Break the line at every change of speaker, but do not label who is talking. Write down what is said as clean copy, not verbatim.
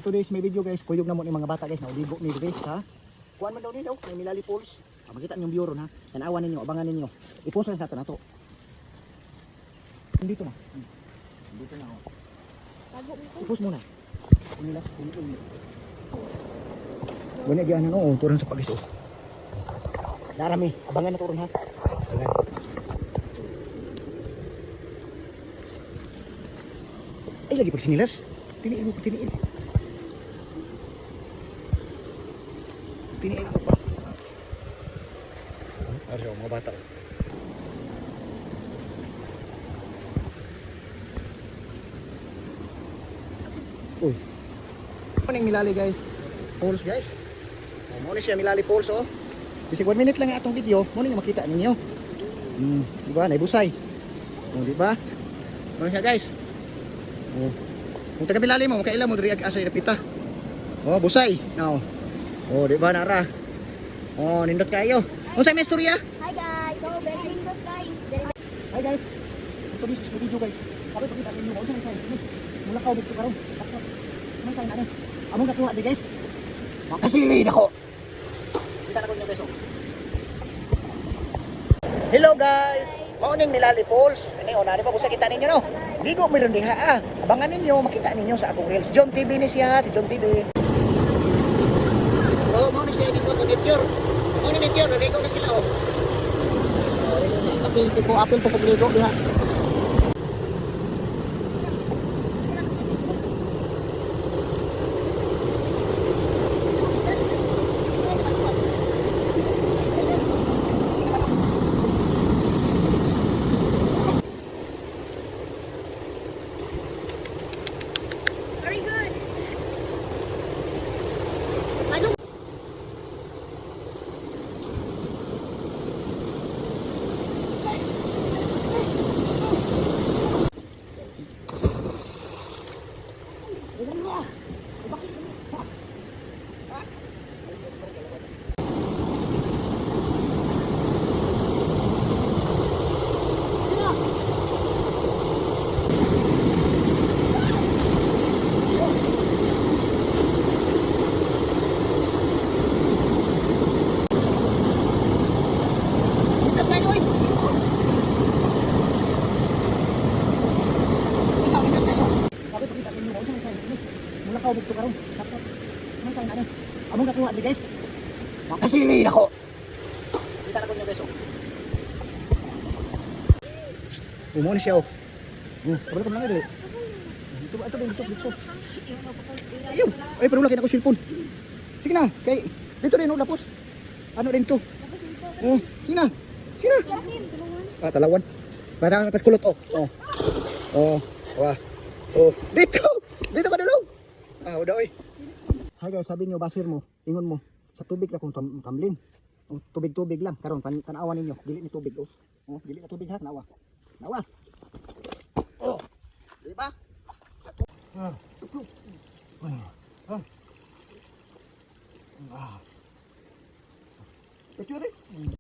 Today's may video guys, kuyog na mo ni mga bata guys, nauligo ni guys ha. Kuan man daw ni daw, kay Milali Falls. Makita niyo yung view ron ha. Tanawan ninyo, abangan ninyo. I-post na natin nato. Dito na. Dito na ako. I-post muna. Inilas, inilas. Wala diyan ano, turun sa pagis oh. Darami, abangan na turun ha. Abangan. Ay lagi pag sinilas. Tiniin mo, tiniin. Tiniin ko pa. Araw, mga bata. Uy. Ano yung Milali guys? Falls guys. Muna siya Milali Falls oh. Kasi 1 minute lang atong video. Muna yung makita ninyo. Diba? Naibusay. Oh, diba? Muna siya guys. Oh. Kung taga Milali mo, makailan mo diri asay napita. Oh, busay. Now. Oh, di ba nara? Oh, nindot kayo. Unsay may istorya?
Hi guys. So, very nindot guys.
Hi guys. Ito this is video guys. Kapit pakita sa inyo kung saan mula ka dito karon. Saan na ni? Among nakuha di guys. Makasili nako. Kita na ko niyo guys. Hello guys. Morning Milali Falls. Ini ona di ba busa kita ninyo no? Ligo meron diha ah. Abangan ninyo makita ninyo sa akong reels. John TV ni siya, si John TV. Oh, mau ni siya dito to nature. Mau ni nature, ligo na sila oh. Apil tipo apil po pagligo diha.
Very good. Mula ka dito karon. Ano sa nani? Among nakuha di guys. Makasili nako. Kita na ko niyo guys oh. Umo ni siya oh. Pero ko lang dili. Ito dito. Ayun. Ay pero laki na ko cellphone. Sige na, kay dito rin oh lapos. Ano rin to? Oh, sige na. Sige na. Ah, talawan. Parang nagkulot oh. Oh. Wah. Oh, dito ka dulong. Ah, udah oy. Hi guys, sabi niyo basir mo, ingon mo sa tubig na kung tumbling. Oh, tubig lang karon tanawan ninyo, dili ni tubig oh. Oh, dili na tubig ha, nawa. Oh. Di ba?